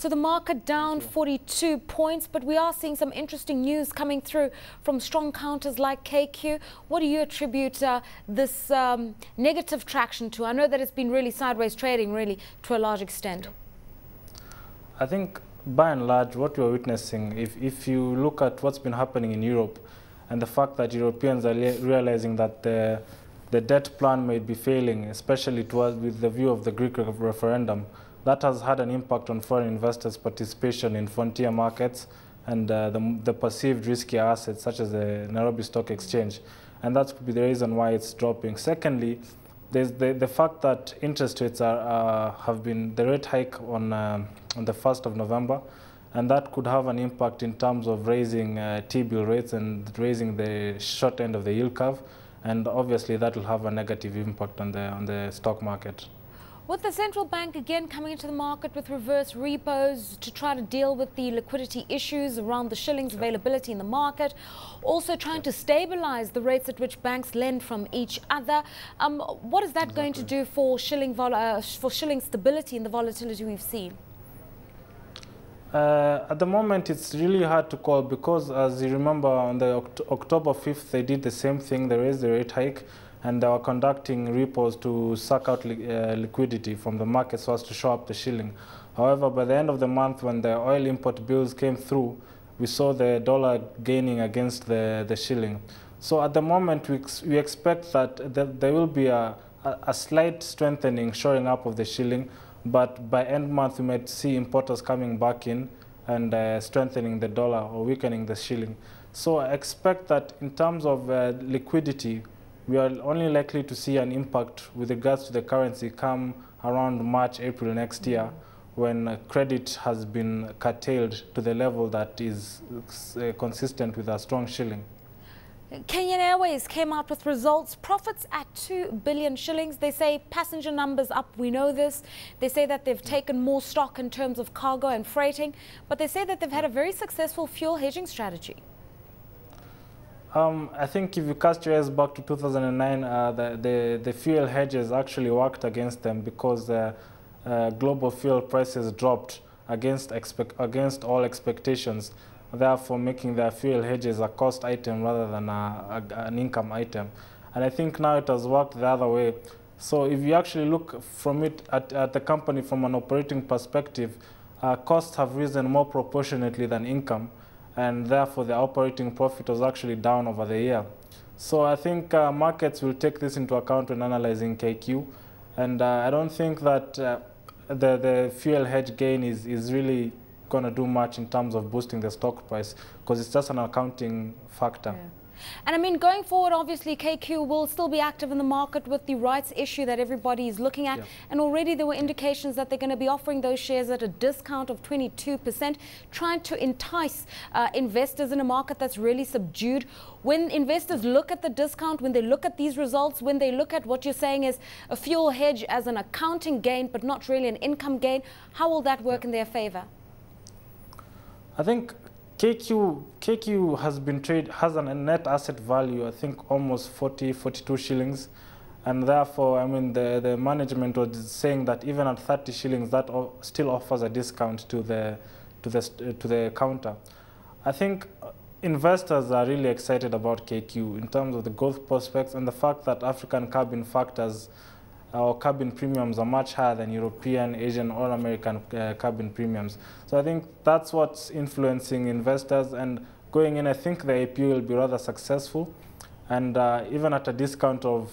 So the market down 42 points, but we are seeing some interesting news coming through from strong counters like KQ. What do you attribute this negative traction to? I know that it's been really sideways trading, really, to a large extent. I think, by and large, what we're witnessing, if you look at what's been happening in Europe and the fact that Europeans are realizing that the debt plan may be failing, especially with the view of the Greek referendum, that has had an impact on foreign investors' participation in frontier markets and the perceived riskier assets, such as the Nairobi Stock Exchange. And that could be the reason why it's dropping. Secondly, there's the fact that interest rates have been the rate hike on the 1st of November, and that could have an impact in terms of raising T-bill rates and raising the short end of the yield curve. And obviously, that will have a negative impact on the stock market. With the central bank again coming into the market with reverse repos to try to deal with the liquidity issues around the shilling's availability in the market, also trying to stabilize the rates at which banks lend from each other. What is that going to do for shilling stability and the volatility we've seen? At the moment, it's really hard to call because, as you remember, on the October 5th, they did the same thing. They raised the rate hike, and they were conducting repos to suck out liquidity from the market so as to show up the shilling. However, by the end of the month, when the oil import bills came through, we saw the dollar gaining against the shilling. So at the moment, we expect that there will be a slight strengthening showing up of the shilling, but by end month, we might see importers coming back in and strengthening the dollar or weakening the shilling. So I expect that in terms of liquidity, we are only likely to see an impact with regards to the currency come around March, April next year, when credit has been curtailed to the level that is consistent with a strong shilling. Kenyan Airways came out with results, profits at 2 billion shillings. They say passenger numbers up, we know this. They say that they've taken more stock in terms of cargo and freighting, but they say that they've had a very successful fuel hedging strategy. I think if you cast your eyes back to 2009, the fuel hedges actually worked against them because global fuel prices dropped against all expectations, therefore making their fuel hedges a cost item rather than an income item. And I think now it has worked the other way. So if you actually look from it at the company from an operating perspective, costs have risen more proportionately than income, and therefore the operating profit was actually down over the year. So I think markets will take this into account when analyzing KQ, and I don't think that the fuel hedge gain is really going to do much in terms of boosting the stock price, because it's just an accounting factor. Yeah. And I mean, going forward, obviously, KQ will still be active in the market with the rights issue that everybody is looking at. Yeah. And already there were indications that they're going to be offering those shares at a discount of 22%, trying to entice investors in a market that's really subdued. When investors look at the discount, when they look at these results, when they look at what you're saying is a fuel hedge as an accounting gain, but not really an income gain, how will that work in their favor? I think KQ has a net asset value, I think almost 42 shillings. And therefore, I mean, the management was saying that even at 30 shillings, that still offers a discount to the counter. I think investors are really excited about KQ in terms of the growth prospects and the fact that African cabin factors or cabin premiums are much higher than European, Asian, or American cabin premiums. So I think that's what's influencing investors. And going in, I think the IPO will be rather successful. And even at a discount of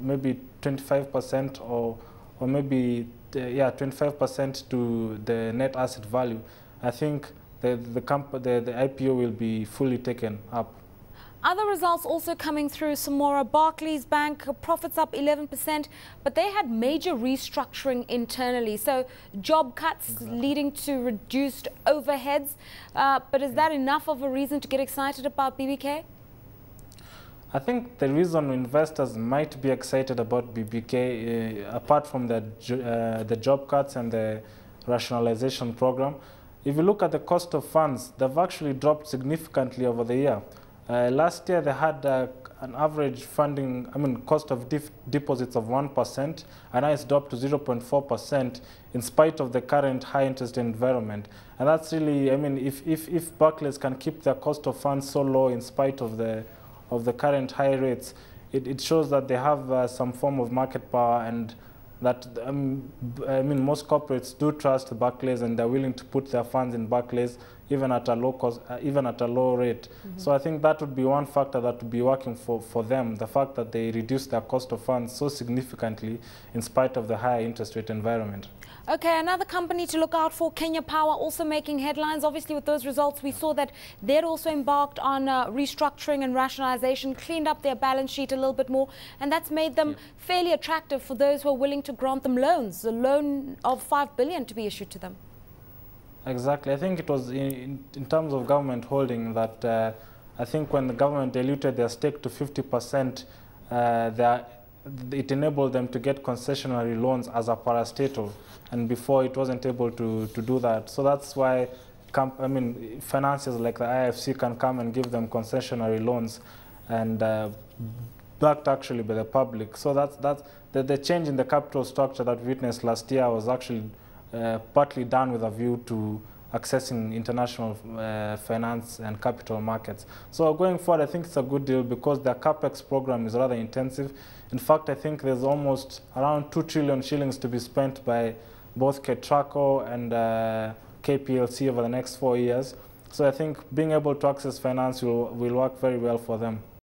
maybe 25% or maybe 25% to the net asset value, I think the IPO will be fully taken up. Other results also coming through, Samora. Barclays Bank, profits up 11%, but they had major restructuring internally. So job cuts leading to reduced overheads. But is that enough of a reason to get excited about BBK? I think the reason investors might be excited about BBK, apart from the job cuts and the rationalization program, if you look at the cost of funds, they've actually dropped significantly over the year. Last year they had an average funding, cost of deposits of 1%, and now it's dropped to 0.4% in spite of the current high interest environment. And that's really, if Barclays can keep their cost of funds so low in spite of the current high rates, it shows that they have some form of market power, and that most corporates do trust Barclays, and they're willing to put their funds in Barclays even at a low cost, even at a low rate. So I think that would be one factor that would be working for them, the fact that they reduce their cost of funds so significantly in spite of the higher interest rate environment. Okay, another company to look out for, Kenya Power, also making headlines. Obviously, with those results, we saw that they'd also embarked on restructuring and rationalization, cleaned up their balance sheet a little bit more, and that's made them fairly attractive for those who are willing to grant them loans, a loan of 5 billion to be issued to them. Exactly. I think it was in terms of government holding that I think when the government diluted their stake to 50%, it enabled them to get concessionary loans as a parastatal, and before it wasn't able to do that. So that's why financiers like the IFC can come and give them concessionary loans, and backed actually by the public. So that's the change in the capital structure that we witnessed last year was actually partly done with a view to accessing international finance and capital markets. So going forward, I think it's a good deal because their CapEx program is rather intensive. In fact, I think there's almost around 2 trillion shillings to be spent by both KETRACO and KPLC over the next 4 years. So I think being able to access finance will work very well for them.